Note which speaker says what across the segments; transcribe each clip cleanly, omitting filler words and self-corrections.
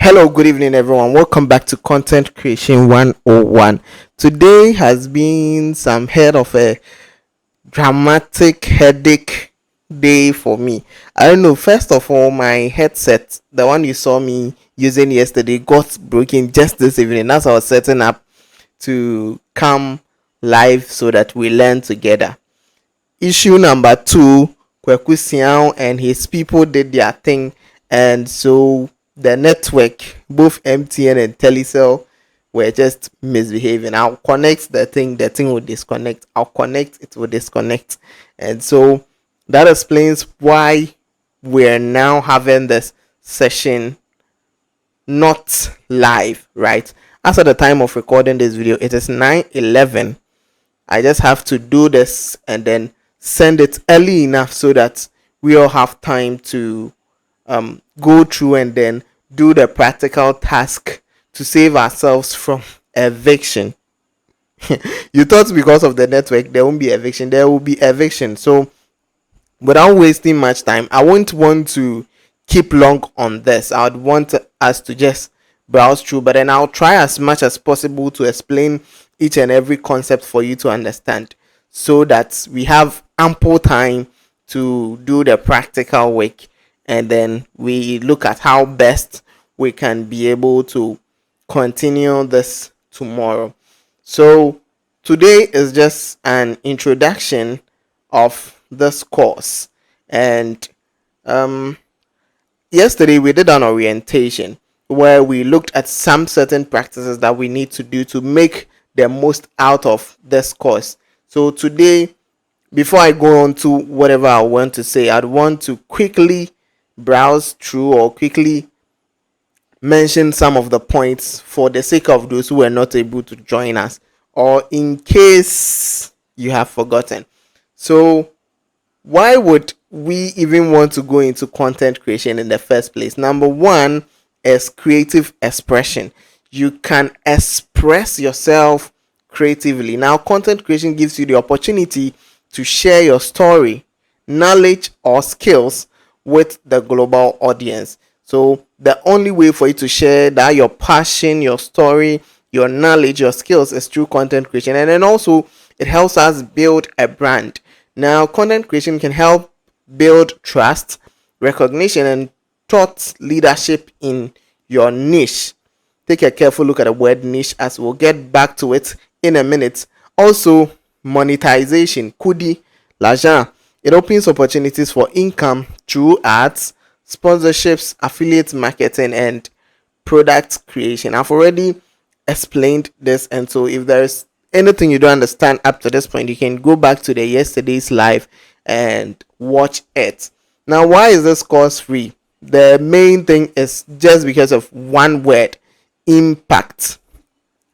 Speaker 1: Hello, good evening, everyone. Welcome back to Content Creation 101. Today has been some head of a dramatic headache day for me. I don't know. First of all, my headset, the one you saw me using yesterday, got broken just this evening. That's why I was setting up to come live so that we learn together. Issue number two, Kweku Siao and his people did their thing, and so the network, both MTN and Telecel, were just misbehaving. I'll connect the thing will disconnect. I'll connect, it will disconnect. And so that explains why we're now having this session not live, right? As at the time of recording this video, it is 9:11. I just have to do this and then send it early enough so that we all have time to go through and then do the practical task to save ourselves from eviction. You thought because of the network there won't be eviction. There will be eviction. So without wasting much time, I won't want to keep long on this. I would want us to just browse through, but then I'll try as much as possible to explain each and every concept for you to understand so that we have ample time to do the practical work, and then we look at how best we can be able to continue this tomorrow. So today is just an introduction of this course, and yesterday we did an orientation where we looked at some certain practices that we need to do to make the most out of this course. So today, before I go on to whatever I want to say, I'd want to quickly browse through or quickly mention some of the points for the sake of those who were not able to join us, or in case you have forgotten. So why would we even want to go into content creation in the first place? Number one is creative expression. You can express yourself creatively. Now, content creation gives you the opportunity to share your story, knowledge, or skills with the global audience. So the only way for you to share that your passion, your story, your knowledge, your skills is through content creation. And then also it helps us build a brand. Now, content creation can help build trust, recognition, and thought leadership in your niche. Take a careful look at the word niche as we'll get back to it in a minute. Also, monetization, kudi, l'argent. It opens opportunities for income through ads, sponsorships, affiliate marketing, and product creation. I've already explained this, and so if there's anything you don't understand up to this point, you can go back to the yesterday's live and watch it. Now, why is this course free? The main thing is just because of one word: impact.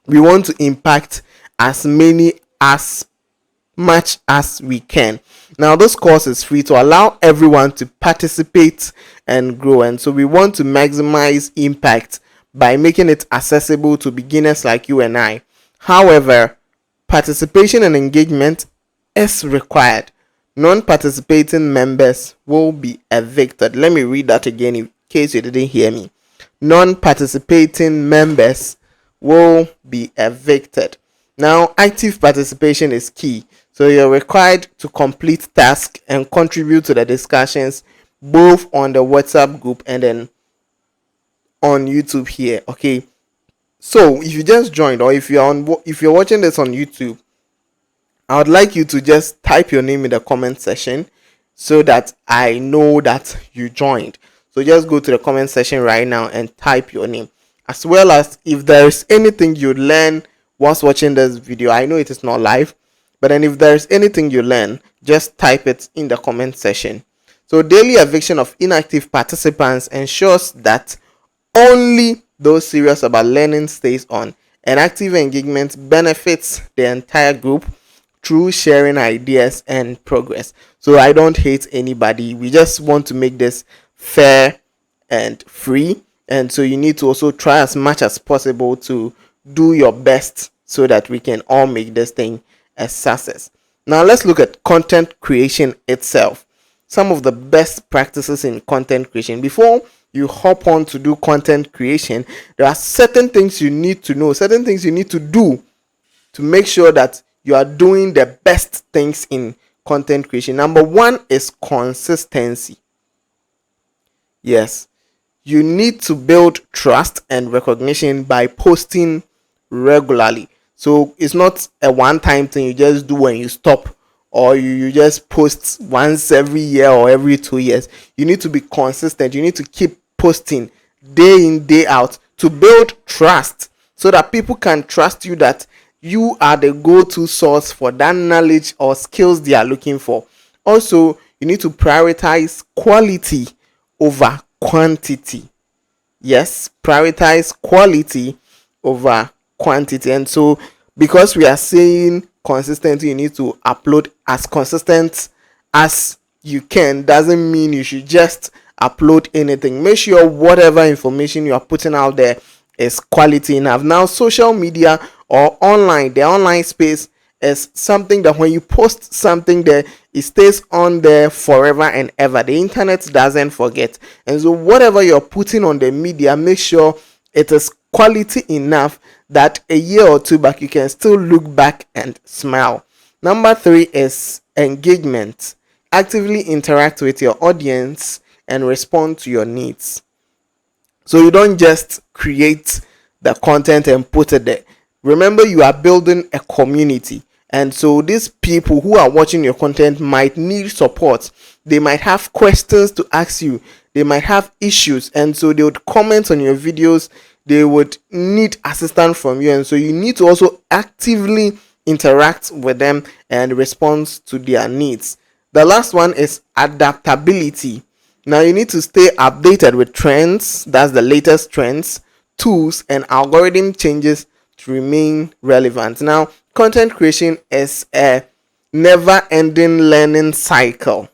Speaker 1: We want to impact as much as we can. Now, this course is free to allow everyone to participate and grow, and so we want to maximize impact by making it accessible to beginners like you and I. However, participation and engagement is required. Non-participating members will be evicted. Let me read that again in case you didn't hear me. Non-participating members will be evicted. Now, active participation is key. So you're required to complete tasks and contribute to the discussions both on the WhatsApp group and then on YouTube here. Okay. So if you just joined, or if you're watching this on YouTube, I would like you to just type your name in the comment section so that I know that you joined. So just go to the comment section right now and type your name. As well as if there is anything you learn whilst watching this video, I know it is not live, but then if there's anything you learn, just type it in the comment section. So daily eviction of inactive participants ensures that only those serious about learning stays on, and active engagement benefits the entire group through sharing ideas and progress. So I don't hate anybody. We just want to make this fair and free. And so you need to also try as much as possible to do your best so that we can all make this thing a success. Now let's look at content creation itself. Some of the best practices in content creation. Before you hop on to do content creation, there are certain things you need to know, certain things you need to do to make sure that you are doing the best things in content creation. Number one is consistency. Yes, you need to build trust and recognition by posting regularly. So it's not a one time thing you just do and you stop, or you just post once every year or every 2 years. You need to be consistent. You need to keep posting day in, day out to build trust so that people can trust you, that you are the go-to source for that knowledge or skills they are looking for. Also, you need to prioritize quality over quantity. Yes, prioritize quality over quantity. And so, because we are saying consistently, you need to upload as consistent as you can, doesn't mean you should just upload anything. Make sure whatever information you are putting out there is quality enough. Now, social media or online, the online space is something that when you post something there, it stays on there forever and ever. The internet doesn't forget. And so whatever you're putting on the media, make sure it is quality enough that a year or two back you can still look back and smile. Number 3 is engagement. Actively interact with your audience and respond to your needs. So you don't just create the content and put it there. Remember, you are building a community. And so these people who are watching your content might need support. They might have questions to ask you. They might have issues. And so they would comment on your videos. They would need assistance from you. And so you need to also actively interact with them and respond to their needs. The last one is adaptability. Now you need to stay updated with trends. That's the latest trends, tools, and algorithm changes to remain relevant. Now, content creation is a never-ending learning cycle.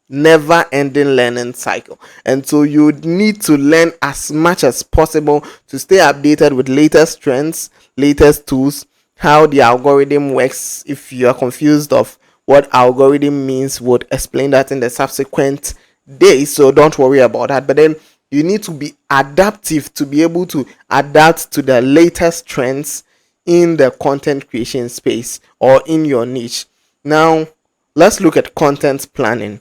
Speaker 1: Never-ending learning cycle. And so you need to learn as much as possible to stay updated with latest trends, latest tools, how the algorithm works. If you are confused of what algorithm means, would explain that in the subsequent days, so don't worry about that. But then you need to be adaptive to be able to adapt to the latest trends in the content creation space or in your niche. Now, let's look at content planning.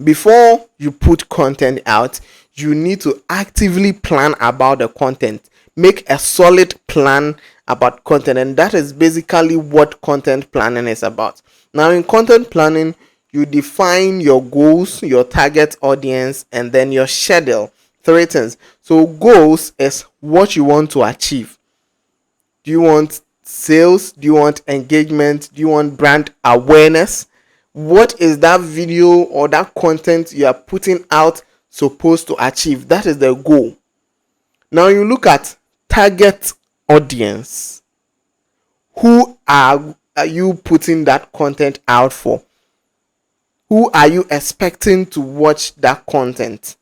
Speaker 1: Before you put content out, you need to actively plan about the content. Make a solid plan about content, and that is basically what content planning is about. Now, in content planning, you define your goals, your target audience, and then your schedule. 3 things. So goals is what you want to achieve. Do you want sales? Do you want engagement? Do you want brand awareness? What is that video or that content you are putting out supposed to achieve? That is the goal. Now you look at target audience. Who are you putting that content out for? Who are you expecting to watch that content?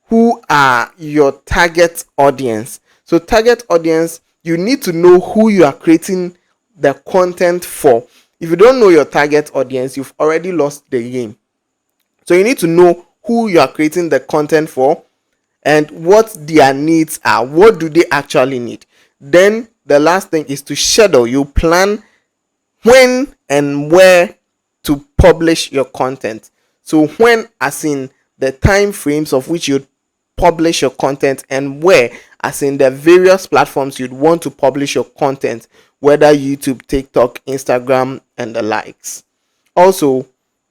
Speaker 1: Who are your target audience? So target audience, you need to know who you are creating the content for. If you don't know your target audience, you've already lost the game. So you need to know who you are creating the content for and what their needs are. What do they actually need? Then the last thing is to schedule. You plan when and where to publish your content. So when, as in the time frames of which you publish your content, and where, as in the various platforms you'd want to publish your content, whether YouTube, TikTok, Instagram, and the likes. Also,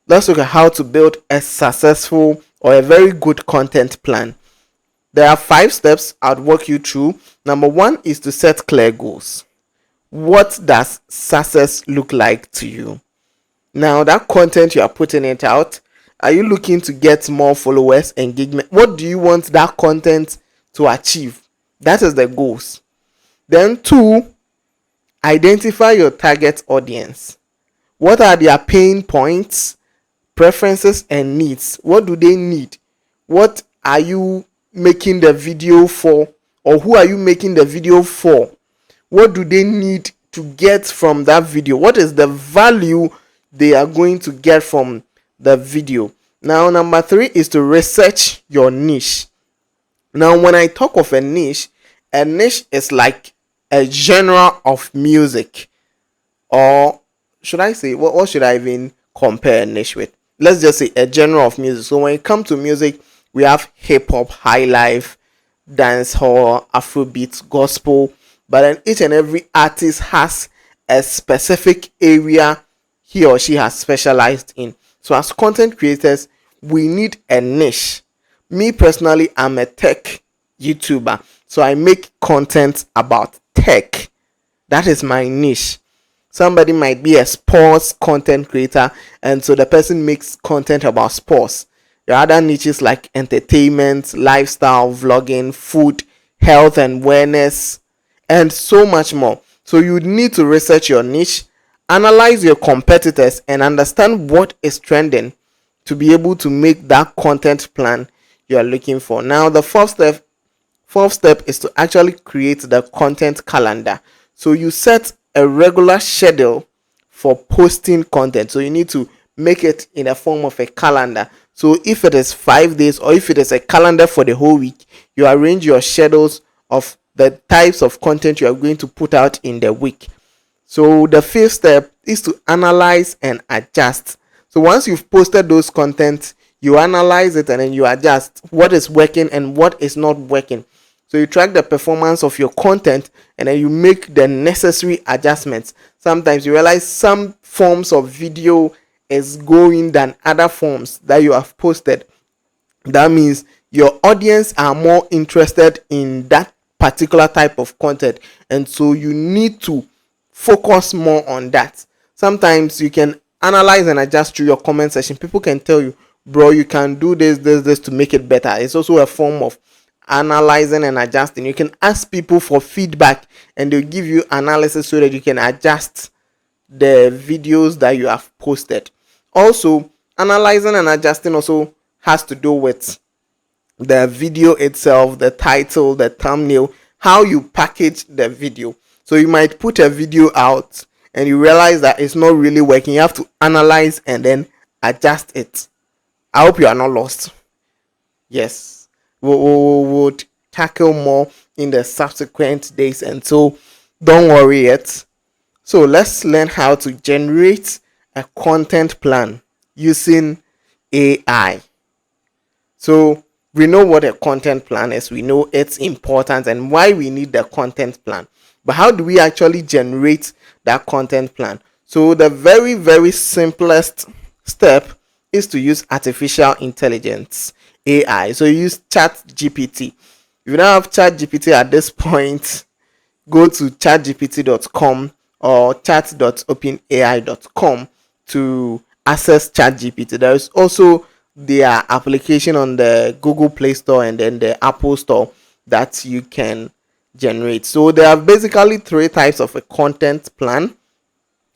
Speaker 1: let's look at how to build a successful or a very good content plan. There are 5 steps I'd walk you through. Number 1 is to set clear goals. What does success look like to you? Now, that content you are putting it out, are you looking to get more followers, engagement? What do you want that content to achieve? That is the goals. Then 2, identify your target audience. What are their pain points, preferences, and needs? What do they need? What are you making the video for? Or who are you making the video for? What do they need to get from that video? What is the value they are going to get from the video? Now, number 3 is to research your niche. Now, when I talk of a niche is like a genre of music, or should I say, what should I even compare a niche with? Let's just say a genre of music. So when it comes to music, we have hip hop, high life, dancehall, Afrobeat, gospel. But then each and every artist has a specific area he or she has specialized in. So as content creators, we need a niche. Me personally, I'm a tech YouTuber, so I make content about tech. That is my niche. Somebody might be a sports content creator, and so the person makes content about sports. There are other niches like entertainment, lifestyle, vlogging, food, health and wellness, and so much more. So you need to research your niche, analyze your competitors, and understand what is trending to be able to make that content plan you are looking for. Now, the fourth step is to actually create the content calendar. So you set a regular schedule for posting content. So you need to make it in a form of a calendar. So if it is 5 days, or if it is a calendar for the whole week, you arrange your schedules of the types of content you are going to put out in the week. So the fifth step is to analyze and adjust. So once you've posted those content, you analyze it and then you adjust what is working and what is not working. So you track the performance of your content and then you make the necessary adjustments. Sometimes you realize some forms of video is going than other forms that you have posted. That means your audience are more interested in that particular type of content, and so you need to focus more on that. Sometimes you can analyze and adjust through your comment section. People can tell you, bro, you can do this to make it better. It's also a form of analyzing and adjusting. You can ask people for feedback and they'll give you analysis so that you can adjust the videos that you have posted. Also, analyzing and adjusting also has to do with the video itself, the title, the thumbnail, how you package the video. So you might put a video out and you realize that it's not really working. You have to analyze and then adjust it. I hope you are not lost. Yes, we'll tackle more in the subsequent days, and so don't worry yet. So let's learn how to generate a content plan using AI. So we know what a content plan is, we know its importance and why we need the content plan. But how do we actually generate that content plan? So the very, very simplest step is to use artificial intelligence, AI. So you use ChatGPT. If you don't have ChatGPT at this point, go to chatgpt.com or chat.openai.com to access ChatGPT. There is also their application on the Google Play Store and then the Apple Store that you can generate. So there are basically three types of a content plan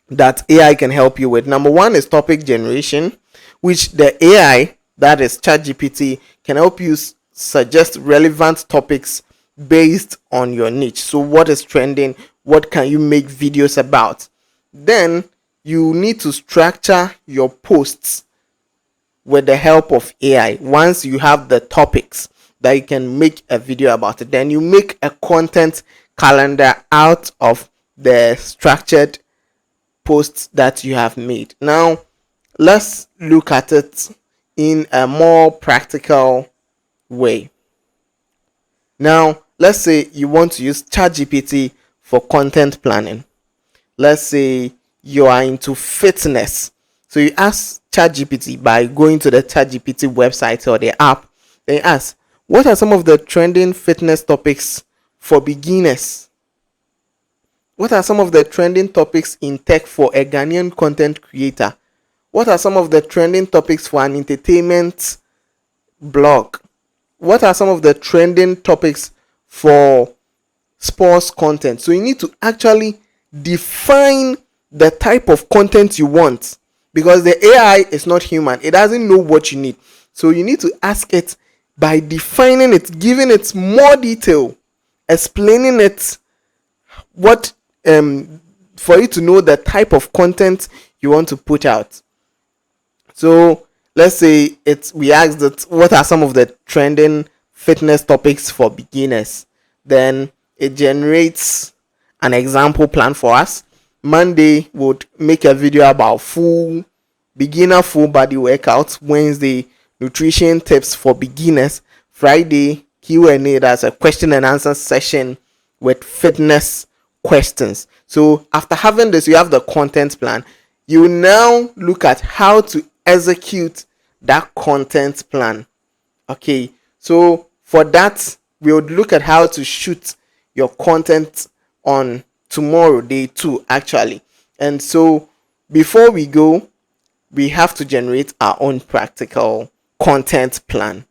Speaker 1: that AI can help you with. Number one is topic generation, which the AI, that is ChatGPT, can help you suggest relevant topics based on your niche. So what is trending? What can you make videos about? Then you need to structure your posts with the help of AI. Once you have the topics that you can make a video about it, then you make a content calendar out of the structured posts that you have made. Now let's look at it in a more practical way. Now let's say you want to use ChatGPT for content planning. Let's say you are into fitness. So you ask ChatGPT by going to the ChatGPT website or the app. Then you ask, what are some of the trending fitness topics for beginners? What are some of the trending topics in tech for a Ghanaian content creator? What are some of the trending topics for an entertainment blog? What are some of the trending topics for sports content? So you need to actually define the type of content you want, because the AI is not human. It doesn't know what you need. So you need to ask it by defining it, giving it more detail, explaining it what for you to know the type of content you want to put out. So let's say we asked it, what are some of the trending fitness topics for beginners. Then it generates an example plan for us. Monday would make a video about full body workouts. Wednesday, nutrition tips for beginners. Friday, Q&A, that's a question and answer session with fitness questions. So after having this, you have the content plan. You now look at how to execute that content plan. Okay, so for that, we would look at how to shoot your content on tomorrow, day 2 actually. And so before we go, we have to generate our own practical content plan.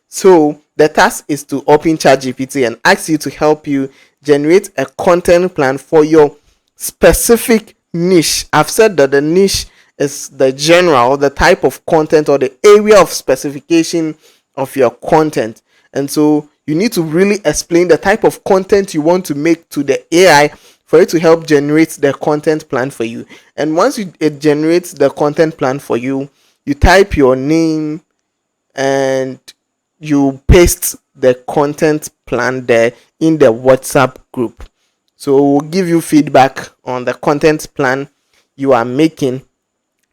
Speaker 1: So the task is to open ChatGPT and ask you to help you generate a content plan for your specific niche. I've said that the niche is the general, the type of content or the area of specification of your content. And so you need to really explain the type of content you want to make to the AI for it to help generate the content plan for you. And once it generates the content plan for you, you type your name and you paste the content plan there in the WhatsApp group. So we'll give you feedback on the content plan you are making.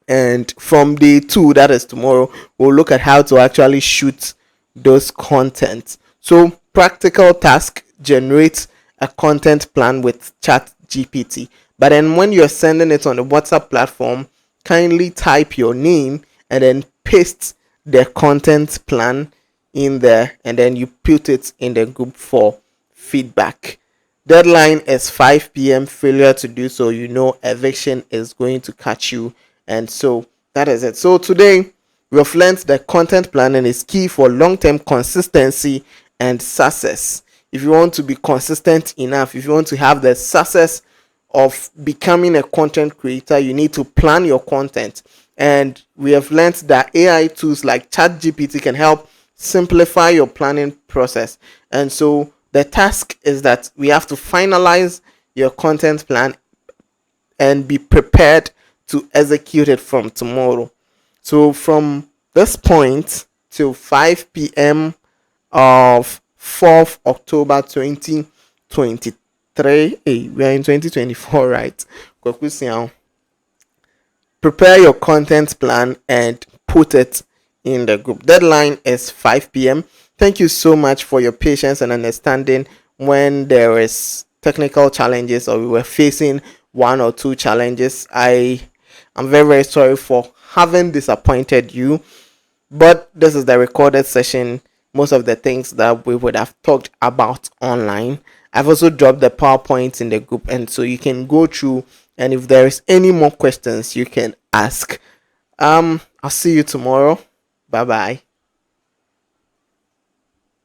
Speaker 1: And from day 2, that is tomorrow, we'll look at how to actually shoot those content. So practical task: generate a content plan with ChatGPT. But then when you're sending it on the WhatsApp platform, kindly type your name and then paste the content plan in there, and then you put it in the group for feedback. Deadline is 5 p.m. Failure to do so, eviction is going to catch you. And so that is it. So today we've learned that content planning is key for long-term consistency and success. If you want to be consistent enough, if you want to have the success of becoming a content creator, you need to plan your content. And we have learned that AI tools like ChatGPT can help simplify your planning process. And so the task is that we have to finalize your content plan and be prepared to execute it from tomorrow. So from this point till 5 p.m. of 4th October 2023, we are in 2024, right? Prepare your content plan and put it in the group. Deadline is 5 p.m. Thank you so much for your patience and understanding when there is technical challenges or we were facing one or two challenges. I'm very, very sorry for having disappointed you, but this is the recorded session. Most of the things that we would have talked about online, I've also dropped the PowerPoint in the group, and so you can go through, and if there is any more questions you can ask. I'll see you tomorrow. Bye bye.